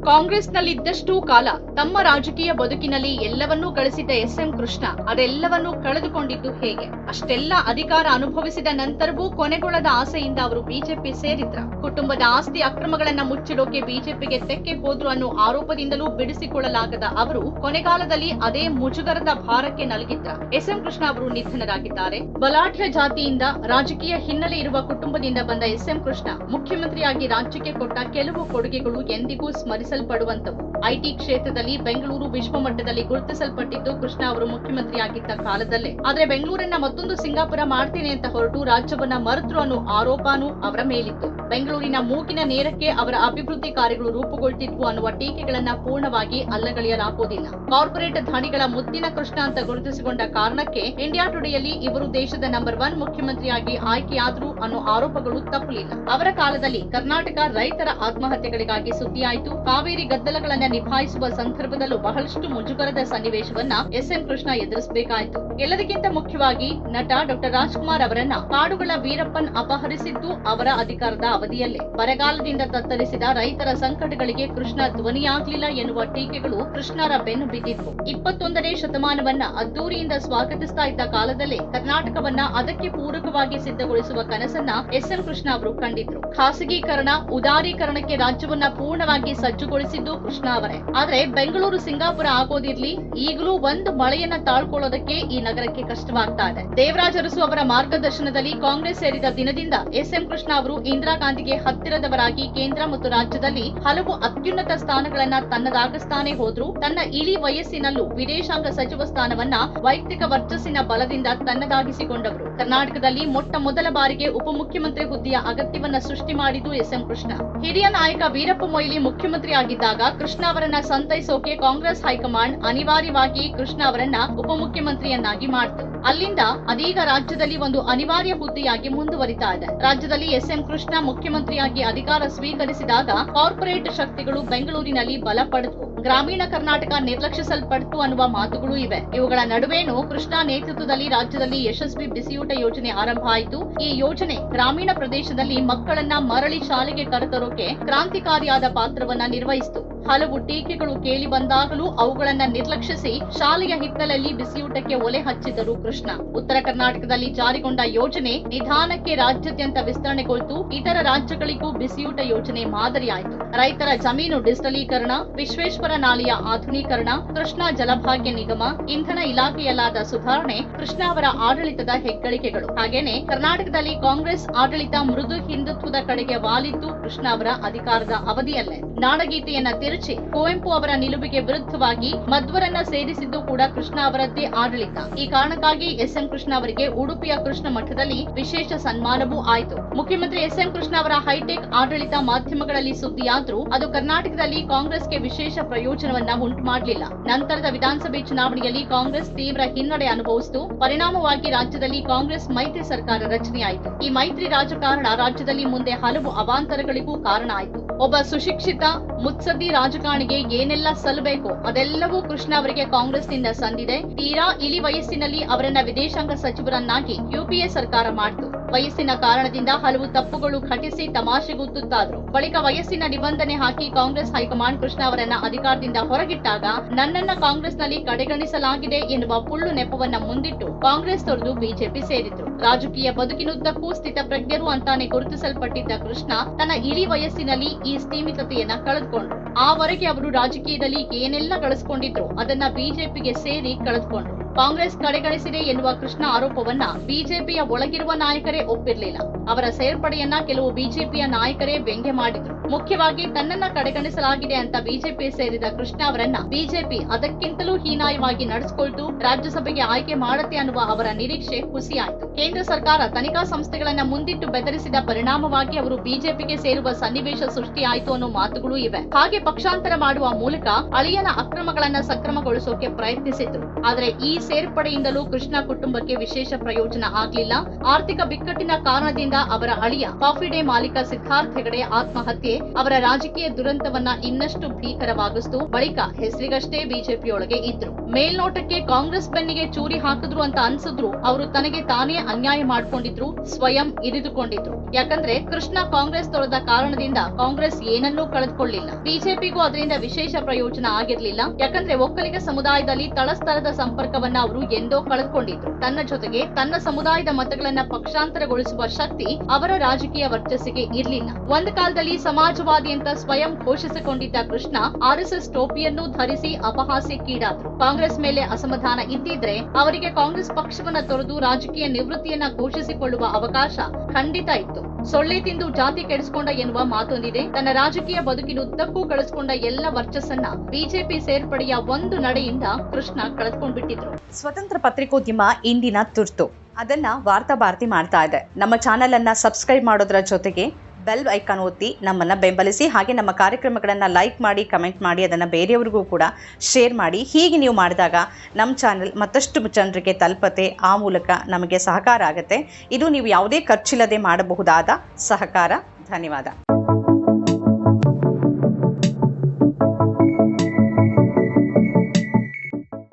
ಕಾಂಗ್ರೆಸ್ನಲ್ಲಿದ್ದಷ್ಟು ಕಾಲ ತಮ್ಮ ರಾಜಕೀಯ ಬದುಕಿನಲ್ಲಿ ಎಲ್ಲವನ್ನೂ ಗಳಿಸಿದ್ದ ಎಸ್ಎಂ ಕೃಷ್ಣ ಅದೆಲ್ಲವನ್ನೂ ಕಳೆದುಕೊಂಡಿದ್ದು ಹೇಗೆ? ಅಷ್ಟೆಲ್ಲ ಅಧಿಕಾರ ಅನುಭವಿಸಿದ ನಂತರವೂ ಕೊನೆಗೊಳ್ಳದ ಆಸೆಯಿಂದ ಅವರು ಬಿಜೆಪಿ ಸೇರಿದ್ರ. ಕುಟುಂಬದ ಆಸ್ತಿ ಅಕ್ರಮಗಳನ್ನ ಮುಚ್ಚಿಡೋಕೆ ಬಿಜೆಪಿಗೆ ತೆಕ್ಕೆ ಹೋದ್ರು ಅನ್ನೋ ಆರೋಪದಿಂದಲೂ ಬಿಡಿಸಿಕೊಳ್ಳಲಾಗದ ಅವರು ಕೊನೆಗಾಲದಲ್ಲಿ ಅದೇ ಮುಜುಗರದ ಭಾರಕ್ಕೆ ನಲುಗಿದ್ರ. ಎಸ್ಎಂ ಕೃಷ್ಣ ಅವರು ನಿಧನರಾಗಿದ್ದಾರೆ. ಬಲಾಢ್ಯ ಜಾತಿಯಿಂದ ರಾಜಕೀಯ ಹಿನ್ನೆಲೆ ಇರುವ ಕುಟುಂಬದಿಂದ ಬಂದ ಎಸ್ಎಂ ಕೃಷ್ಣ ಮುಖ್ಯಮಂತ್ರಿಯಾಗಿ ರಾಜ್ಯಕ್ಕೆ ಕೊಟ್ಟ ಕೆಲವು ಕೊಡುಗೆಗಳು ಎಂದಿಗೂ ಸ್ಮರಿಸಲ್ಪಡುವಂತವು. ಐಟಿ ಕ್ಷೇತ್ರದಲ್ಲಿ ಬೆಂಗಳೂರು ವಿಶ್ವಮಟ್ಟದಲ್ಲಿ ಗುರುತಿಸಲ್ಪಟ್ಟಿದ್ದು ಕೃಷ್ಣ ಅವರು ಮುಖ್ಯಮಂತ್ರಿಯಾಗಿದ್ದ ಕಾಲದಲ್ಲೇ. ಆದ್ರೆ ಬೆಂಗಳೂರನ್ನ ಮತ್ತೊಂದು ಸಿಂಗಾಪುರ ಮಾಡ್ತೇನೆ ಅಂತ ಹೊರಟು ರಾಜ್ಯವನ್ನ ಮರೆತರು ಅನ್ನೋ ಆರೋಪನೂ ಅವರ ಮೇಲಿತ್ತು. ಬೆಂಗಳೂರಿನ ಮೂಗಿನ ನೇರಕ್ಕೆ ಅವರ ಅಭಿವೃದ್ಧಿ ಕಾರ್ಯಗಳು ರೂಪುಗೊಳ್ತಿದ್ವು ಅನ್ನುವ ಟೀಕೆಗಳನ್ನ ಪೂರ್ಣವಾಗಿ ಅಲ್ಲಗಳೆಯಲಾಗುವುದಿಲ್ಲ. ಕಾರ್ಪೊರೇಟ್ ಧಣಿಗಳ ಮುದ್ದಿನ ಕೃಷ್ಣ ಅಂತ ಗುರುತಿಸಿಕೊಂಡ ಕಾರಣಕ್ಕೆ ಇಂಡಿಯಾ ಟುಡೆಯಲ್ಲಿ ಇವರು ದೇಶದ ನಂಬರ್ 1 ಮುಖ್ಯಮಂತ್ರಿಯಾಗಿ ಆಯ್ಕೆಯಾದರು ಅನ್ನೋ ಆರೋಪಗಳು ತಪ್ಪಲಿಲ್ಲ. ಅವರ ಕಾಲದಲ್ಲಿ ಕರ್ನಾಟಕ ರೈತರ ಆತ್ಮಹತ್ಯೆಗಳಿಗಾಗಿ ಸುದ್ದಿಯಾಯಿತು. ಕಾವೇರಿ ಗದ್ದಲಗಳನ್ನ ನಿಭಾಯಿಸುವ ಸಂದರ್ಭದಲ್ಲೂ ಬಹಳಷ್ಟು ಮುಜುಗರದ ಸನ್ನಿವೇಶವನ್ನ ಎಸ್ಎಂ ಕೃಷ್ಣ ಎದುರಿಸಬೇಕಾಯಿತು. ಎಲ್ಲದಕ್ಕಿಂತ ಮುಖ್ಯವಾಗಿ ನಟ ಡಾ ರಾಜ್ಕುಮಾರ್ ಅವರನ್ನ ಕಾಡುಗಳ ವೀರಪ್ಪನ್ ಅಪಹರಿಸಿದ್ದು ಅವರ ಅಧಿಕಾರದ ಅವಧಿಯಲ್ಲೇ. ಬರಗಾಲದಿಂದ ತತ್ತರಿಸಿದ ರೈತರ ಸಂಕಟಗಳಿಗೆ ಕೃಷ್ಣ ಧ್ವನಿಯಾಗಲಿಲ್ಲ ಎನ್ನುವ ಟೀಕೆಗಳು ಕೃಷ್ಣರ ಬೆನ್ನು ಬಿದ್ದಿದ್ವು. 21ನೇ ಶತಮಾನವನ್ನ ಅದ್ದೂರಿಯಿಂದ ಸ್ವಾಗತಿಸ್ತಾ ಇದ್ದ ಕಾಲದಲ್ಲೇ ಕರ್ನಾಟಕವನ್ನ ಅದಕ್ಕೆ ಪೂರಕವಾಗಿ ಸಿದ್ಧಗೊಳಿಸುವ ಕನಸನ್ನ ಎಸ್ಎಂ ಕೃಷ್ಣ ಅವರು ಕಂಡಿದ್ರು. ಖಾಸಗೀಕರಣ, ಉದಾರೀಕರಣಕ್ಕೆ ರಾಜ್ಯವನ್ನ ಪೂರ್ಣವಾಗಿ ಸಜ್ಜುಗೊಳಿಸಿದ್ದು ಕೃಷ್ಣ ಅವರೇ. ಆದ್ರೆ ಬೆಂಗಳೂರು ಸಿಂಗಾಪುರ ಆಗೋದಿರ್ಲಿ, ಈಗಲೂ ಒಂದು ಮಳೆಯನ್ನ ತಾಳ್ಕೊಳ್ಳೋದಕ್ಕೆ ಈ ನಗರಕ್ಕೆ ಕಷ್ಟವಾಗ್ತಾ ಇದೆ. ದೇವರಾಜ ಅರಸು ಅವರ ಮಾರ್ಗದರ್ಶನದಲ್ಲಿ ಕಾಂಗ್ರೆಸ್ ಸೇರಿದ ದಿನದಿಂದ ಎಸ್ಎಂ ಕೃಷ್ಣ ಅವರು ಇಂದಿರಾ ಗಾಂಧಿಗೆ ಹತ್ತಿರದವರಾಗಿ ಕೇಂದ್ರ ಮತ್ತು ರಾಜ್ಯದಲ್ಲಿ ಹಲವು ಅತ್ಯುನ್ನತ ಸ್ಥಾನಗಳನ್ನ ತನ್ನದಾಗಿಸ್ತಾನೆ ಹೋದ್ರು. ತನ್ನ ಇಳಿ ವಯಸ್ಸಿನಲ್ಲೂ ವಿದೇಶಾಂಗ ಸಚಿವ ಸ್ಥಾನವನ್ನ ವೈಯಕ್ತಿಕ ವರ್ಚಸ್ಸಿನ ಬಲದಿಂದ ತನ್ನದಾಗಿಸಿಕೊಂಡವರು. ಕರ್ನಾಟಕದಲ್ಲಿ ಮೊಟ್ಟ ಮೊದಲ ಬಾರಿಗೆ ಉಪಮುಖ್ಯಮಂತ್ರಿ ಹುದ್ದೆಯ ಅಗತ್ಯವನ್ನ ಸೃಷ್ಟಿ ಮಾಡಿದ್ದು ಎಸ್ಎಂ ಕೃಷ್ಣ. ಹಿರಿಯ ನಾಯಕ ವೀರಪ್ಪ ಮೊಯ್ಲಿ ಮುಖ್ಯಮಂತ್ರಿ ಆಗಿದ್ದಾಗ ಕೃಷ್ಣ ಅವರನ್ನ ಸಂತೈಸೋಕೆ ಕಾಂಗ್ರೆಸ್ ಹೈಕಮಾಂಡ್ ಅನಿವಾರ್ಯವಾಗಿ ಕೃಷ್ಣ ಅವರನ್ನ ಉಪಮುಖ್ಯಮಂತ್ರಿಯನ್ನಾಗಿ ಮಾಡಿತು. ಅಲ್ಲಿಂದ ಅದೀಗ ರಾಜ್ಯದಲ್ಲಿ ಒಂದು ಅನಿವಾರ್ಯ ಹುದ್ದೆಯಾಗಿ ಮುಂದುವರಿತಾ ಇದೆ. ರಾಜ್ಯದಲ್ಲಿ ಎಸ್ಎಂ ಕೃಷ್ಣ ಮುಖ್ಯಮಂತ್ರಿಯಾಗಿ ಅಧಿಕಾರ ಸ್ವೀಕರಿಸಿದಾಗ ಕಾರ್ಪೊರೇಟ್ ಶಕ್ತಿಗಳು ಬೆಂಗಳೂರಿನಲ್ಲಿ ಬಲ ಪಡೆದವು. ಗ್ರಾಮೀಣ ಕರ್ನಾಟಕ ನಿರ್ಲಕ್ಷಿಸಲ್ಪಡ್ತು ಅನ್ನುವ ಮಾತುಗಳು ಇವೆ. ಇವುಗಳ ನಡುವೇನೂ ಕೃಷ್ಣ ನೇತೃತ್ವದಲ್ಲಿ ರಾಜ್ಯದಲ್ಲಿ ಯಶಸ್ವಿ ಬಿಸಿಯೂಟ ಯೋಜನೆ ಆರಂಭ ಆಯಿತು. ಈ ಯೋಜನೆ ಗ್ರಾಮೀಣ ಪ್ರದೇಶದಲ್ಲಿ ಮಕ್ಕಳನ್ನ ಮರಳಿ ಶಾಲೆಗೆ ಕರೆತರೋಕೆ ಕ್ರಾಂತಿಕಾರಿಯಾದ ಪಾತ್ರವನ್ನ ನಿರ್ವಹಿಸಿತು. ಹಲವು ಟೀಕೆಗಳು ಕೇಳಿ ಬಂದಾಗಲೂ ಅವುಗಳನ್ನ ನಿರ್ಲಕ್ಷಿಸಿ ಶಾಲೆಯ ಹಿತ್ತಲಲ್ಲಿ ಬಿಸಿಯೂಟಕ್ಕೆ ಒಲೆ ಹಚ್ಚಿದರು ಕೃಷ್ಣ. ಉತ್ತರ ಕರ್ನಾಟಕದಲ್ಲಿ ಜಾರಿಗೊಂಡ ಯೋಜನೆ ನಿಧಾನಕ್ಕೆ ರಾಜ್ಯಾದ್ಯಂತ ವಿಸ್ತರಣೆಗೊಳ್ತು. ಇತರ ರಾಜ್ಯಗಳಿಗೂ ಬಿಸಿಯೂಟ ಯೋಜನೆ ಮಾದರಿಯಾಯಿತು. ರೈತರ ಜಮೀನು ಡಿಜಿಟಲೀಕರಣ, ವಿಶ್ವೇಶ್ವರ ನಾಲೆಯ ಆಧುನೀಕರಣ, ಕೃಷ್ಣ ಜಲಭಾಗ್ಯ ನಿಗಮ, ಇಂಧನ ಇಲಾಖೆಯಲ್ಲಾದ ಸುಧಾರಣೆ ಕೃಷ್ಣ ಅವರ ಆಡಳಿತದ ಹೆಗ್ಗಳಿಕೆಗಳು. ಹಾಗೇನೆ ಕರ್ನಾಟಕದಲ್ಲಿ ಕಾಂಗ್ರೆಸ್ ಆಡಳಿತ ಮೃದು ಹಿಂದುತ್ವದ ಕಡೆಗೆ ವಾಲಿದ್ದು ಕೃಷ್ಣ ಅವರ ಅಧಿಕಾರದ ಅವಧಿಯಲ್ಲೇ. ನಾಡಗೀತೆಯನ್ನ ತಿರುಚಿ ಕುವೆಂಪು ಅವರ ನಿಲುವಿಗೆ ವಿರುದ್ಧವಾಗಿ ಮಧ್ವರನ್ನ ಸೇರಿಸಿದ್ದು ಕೂಡ ಕೃಷ್ಣ ಅವರದ್ದೇ ಆಡಳಿತ. ಈ ಕಾರಣಕ್ಕಾಗಿ ಎಸ್ಎಂ ಕೃಷ್ಣ ಅವರಿಗೆ ಉಡುಪಿಯ ಕೃಷ್ಣ ಮಠದಲ್ಲಿ ವಿಶೇಷ ಸನ್ಮಾನವೂ ಆಯಿತು. ಮುಖ್ಯಮಂತ್ರಿ ಎಸ್ಎಂ ಕೃಷ್ಣ ಅವರ ಹೈಟೆಕ್ ಆಡಳಿತ ಮಾಧ್ಯಮಗಳಲ್ಲಿ ಸುದ್ದಿಯಾದ್ರೂ ಅದು ಕರ್ನಾಟಕದಲ್ಲಿ ಕಾಂಗ್ರೆಸ್ಗೆ ವಿಶೇಷ ಪ್ರಯೋಜನವನ್ನ ಉಂಟು ಮಾಡಲಿಲ್ಲ. ನಂತರದ ವಿಧಾನಸಭೆ ಚುನಾವಣೆಯಲ್ಲಿ ಕಾಂಗ್ರೆಸ್ ತೀವ್ರ ಹಿನ್ನಡೆ ಅನುಭವಿಸಿತು. ಪರಿಣಾಮವಾಗಿ ರಾಜ್ಯದಲ್ಲಿ ಕಾಂಗ್ರೆಸ್ ಮೈತ್ರಿ ಸರ್ಕಾರ ರಚನೆಯಾಯಿತು. ಈ ಮೈತ್ರಿ ರಾಜಕಾರಣ ರಾಜ್ಯದಲ್ಲಿ ಮುಂದೆ ಹಲವು ಅವಾಂತರಗಳಿಗೂ ಕಾರಣ ಆಯಿತು. ಒಬ್ಬ ಸುಶಿಕ್ಷಿತ ಮುತ್ಸದ್ದಿ ರಾಜಕಾರಣಿಗೆ ಏನೆಲ್ಲ ಸಲ್ಲಬೇಕೋ ಅದೆಲ್ಲವೂ ಕೃಷ್ಣ ಅವರಿಗೆ ಕಾಂಗ್ರೆಸ್ನಿಂದ ಸಂದಿದೆ. ತೀರಾ ಇಳಿ ವಯಸ್ಸಿನಲ್ಲಿ ಅವರನ್ನ ವಿದೇಶಾಂಗ ಸಚಿವರನ್ನಾಗಿ ಯುಪಿಎ ಸರ್ಕಾರ ಮಾಡಿತು. ವಯಸ್ಸಿನ ಕಾರಣದಿಂದ ಹಲವು ತಪ್ಪುಗಳು ಘಟಿಸಿ ತಮಾಷೆಗೂ ತುತ್ತಾದ್ರು. ಬಳಿಕ ವಯಸ್ಸಿನ ನಿಬಂಧನೆ ಹಾಕಿ ಕಾಂಗ್ರೆಸ್ ಹೈಕಮಾಂಡ್ ಕೃಷ್ಣ ಅವರನ್ನ ಅಧಿಕಾರದಿಂದ ಹೊರಗಿಟ್ಟಾಗ ನನ್ನನ್ನ ಕಾಂಗ್ರೆಸ್ನಲ್ಲಿ ಕಡೆಗಣಿಸಲಾಗಿದೆ ಎನ್ನುವ ಪುಳ್ಳು ನೆಪವನ್ನ ಮುಂದಿಟ್ಟು ಕಾಂಗ್ರೆಸ್ ತೊರೆದು ಬಿಜೆಪಿ ಸೇರಿದ್ರು. ರಾಜಕೀಯ ಬದುಕಿನುದ್ದಕ್ಕೂ ಸ್ಥಿತಪ್ರಜ್ಞರು ಅಂತಾನೆ ಗುರುತಿಸಲ್ಪಟ್ಟಿದ್ದ ಕೃಷ್ಣ ತನ್ನ ಇಳಿ ವಯಸ್ಸಿನಲ್ಲಿ ಈ ಸ್ಥೀಮಿತತೆಯನ್ನ ಕಳೆದುಕೊಂಡ್ರು. ಆವರೆಗೆ ಅವರು ರಾಜಕೀಯದಲ್ಲಿ ಏನೆಲ್ಲ ಗಳಿಸಿಕೊಂಡಿದ್ರು ಅದನ್ನ ಬಿಜೆಪಿಗೆ ಸೇರಿ ಕಳೆದುಕೊಂಡ್ರು. ಕಾಂಗ್ರೆಸ್ ಕಡೆಗಣಿಸಿದೆ ಎನ್ನುವ ಕೃಷ್ಣ ಆರೋಪವನ್ನ ಬಿಜೆಪಿಯ ಒಳಗಿರುವ ನಾಯಕರೇ ಒಪ್ಪಿರಲಿಲ್ಲ. ಅವರ ಸೇರ್ಪಡೆಯನ್ನ ಕೆಲವು ಬಿಜೆಪಿಯ ನಾಯಕರೇ ವ್ಯಂಗ್ಯ ಮಾಡಿದ್ರು. ಮುಖ್ಯವಾಗಿ ತನ್ನನ್ನ ಕಡೆಗಣಿಸಲಾಗಿದೆ ಅಂತ ಬಿಜೆಪಿ ಸೇರಿದ ಕೃಷ್ಣ ಅವರನ್ನ ಬಿಜೆಪಿ ಅದಕ್ಕಿಂತಲೂ ಹೀನಾಯವಾಗಿ ನಡೆಸಿಕೊಳ್ತು. ರಾಜ್ಯಸಭೆಗೆ ಆಯ್ಕೆ ಮಾಡತ್ತೆ ಅನ್ನುವ ಅವರ ನಿರೀಕ್ಷೆ ಹುಸಿಯಾಯಿತು. ಕೇಂದ್ರ ಸರ್ಕಾರ ತನಿಖಾ ಸಂಸ್ಥೆಗಳನ್ನ ಮುಂದಿಟ್ಟು ಬೆದರಿಸಿದ ಪರಿಣಾಮವಾಗಿ ಅವರು ಬಿಜೆಪಿಗೆ ಸೇರುವ ಸನ್ನಿವೇಶ ಸೃಷ್ಟಿಯಾಯಿತು ಅನ್ನೋ ಮಾತುಗಳು ಇವೆ. ಹಾಗೆ ಪಕ್ಷಾಂತರ ಮಾಡುವ ಮೂಲಕ ಅಳಿಯನ ಅಕ್ರಮಗಳನ್ನ ಸಕ್ರಮಗೊಳಿಸೋಕೆ ಪ್ರಯತ್ನಿಸಿದ್ರು. ಆದ್ರೆ ಈ ಸೇರ್ಪಡೆಯಿಂದಲೂ ಕೃಷ್ಣ ಕುಟುಂಬಕ್ಕೆ ವಿಶೇಷ ಪ್ರಯೋಜನ ಆಗಲಿಲ್ಲ. ಆರ್ಥಿಕ ಬಿಕ್ಕಟ್ಟಿನ ಕಾರಣದಿಂದ ಅವರ ಅಳಿಯ ಕಾಫಿ ಡೇ ಮಾಲೀಕ ಸಿದ್ಧಾರ್ಥ್ ಹೆಗಡೆ ಆತ್ಮಹತ್ಯೆ ಅವರ ರಾಜಕೀಯ ದುರಂತವನ್ನ ಇನ್ನಷ್ಟು ಭೀಕರವಾಗಿಸಿತು. ಬಳಿಕ ಹೆಸರಿಗಷ್ಟೇ ಬಿಜೆಪಿಯೊಳಗೆ ಇದ್ರು. ಮೇಲ್ನೋಟಕ್ಕೆ ಕಾಂಗ್ರೆಸ್ ಬೆನ್ನಿಗೆ ಚೂರಿ ಹಾಕಿದ್ರು ಅಂತ ಅನ್ಸಿದ್ರು ಅವರು ತನಗೆ ತಾನೇ ಅನ್ಯಾಯ ಮಾಡ್ಕೊಂಡಿದ್ರು, ಸ್ವಯಂ ಇರಿದುಕೊಂಡಿದ್ರು. ಯಾಕಂದ್ರೆ ಕೃಷ್ಣ ಕಾಂಗ್ರೆಸ್ ತೊರೆದ ಕಾರಣದಿಂದ ಕಾಂಗ್ರೆಸ್ ಏನನ್ನೂ ಕಳೆದುಕೊಳ್ಳಿಲ್ಲ. ಬಿಜೆಪಿಗೂ ಅದರಿಂದ ವಿಶೇಷ ಪ್ರಯೋಜನ ಆಗಿರ್ಲಿಲ್ಲ. ಯಾಕಂದ್ರೆ ಒಕ್ಕಲಿಗ ಸಮುದಾಯದಲ್ಲಿ ತಳಸ್ತರದ ಸಂಪರ್ಕವನ್ನ ಅವರು ಎಂದೋ ಕಳೆದುಕೊಂಡಿದ್ರು. ತನ್ನ ಜೊತೆಗೆ ತನ್ನ ಸಮುದಾಯದ ಮತಗಳನ್ನ ಪಕ್ಷಾಂತರಗೊಳಿಸುವ ಶಕ್ತಿ ಅವರ ರಾಜಕೀಯ ವರ್ಚಸ್ಸಿಗೆ ಇರ್ಲಿಲ್ಲ. ಒಂದು ಕಾಲದಲ್ಲಿ ಸಮಾಜವಾದಿ ಅಂತ ಸ್ವಯಂ ಘೋಷಿಸಿಕೊಂಡಿದ್ದ ಕೃಷ್ಣ ಆರ್ಎಸ್ಎಸ್ ಟೋಪಿಯನ್ನು ಧರಿಸಿ ಅಪಹಾಸ್ಯಕ್ಕೀಡಾದ್ರು. ಕಾಂಗ್ರೆಸ್ ಮೇಲೆ ಅಸಮಾಧಾನ ಇದ್ದಿದ್ರೆ ಅವರಿಗೆ ಕಾಂಗ್ರೆಸ್ ಪಕ್ಷವನ್ನ ತೊರೆದು ರಾಜಕೀಯ ನಿವೃತ್ತಿಯನ್ನ ಘೋಷಿಸಿಕೊಳ್ಳುವ ಅವಕಾಶ ಖಂಡಿತ ಇತ್ತು. ಸೊಳ್ಳೆ ತಿಂದು ಜಾತಿ ಕೆಡಿಸಿಕೊಂಡ ಎನ್ನುವ ಮಾತೊಂದಿದೆ. ತನ್ನ ರಾಜಕೀಯ ಬದುಕಿನುದ್ದಕ್ಕೂ ಗಳಿಸಿಕೊಂಡ ಎಲ್ಲ ವರ್ಚಸ್ಸನ್ನ ಬಿಜೆಪಿ ಸೇರ್ಪಡೆಯ ಒಂದು ನಡೆಯಿಂದ ಕೃಷ್ಣ ಕಳೆದುಕೊಂಡ್ಬಿಟ್ಟಿದ್ರು. ಸ್ವತಂತ್ರ ಪತ್ರಿಕೋದ್ಯಮ ಇಂದಿನ ತುರ್ತು. ಅದನ್ನ ವಾರ್ತಾ ಭಾರತಿ ಮಾಡ್ತಾ ಇದೆ. ನಮ್ಮ ಚಾನೆಲ್ ಅನ್ನ ಸಬ್ಸ್ಕ್ರೈಬ್ ಮಾಡೋದ್ರ ಜೊತೆಗೆ ಬೆಲ್ ಐಕಾನ್ ಒತ್ತಿ ನಮ್ಮನ್ನ ಬೆಂಬಲಿಸಿ. ಹಾಗೆ ನಮ್ಮ ಕಾರ್ಯಕ್ರಮಗಳನ್ನು ಲೈಕ್ ಮಾಡಿ, ಕಮೆಂಟ್ ಮಾಡಿ, ಅದನ್ನು ಬೇರೆಯವರಿಗೂ ಕೂಡ ಶೇರ್ ಮಾಡಿ. ಹೀಗೆ ನೀವು ಮಾಡಿದಾಗ ನಮ್ಮ ಚಾನೆಲ್ ಮತ್ತಷ್ಟು ಜನರಿಗೆ ತಲುಪತ್ತೆ. ಆ ಮೂಲಕ ನಮಗೆ ಸಹಕಾರ ಆಗುತ್ತೆ. ಇದು ನೀವು ಯಾವುದೇ ಖರ್ಚಿಲ್ಲದೆ ಮಾಡಬಹುದಾದ ಸಹಕಾರ. ಧನ್ಯವಾದ.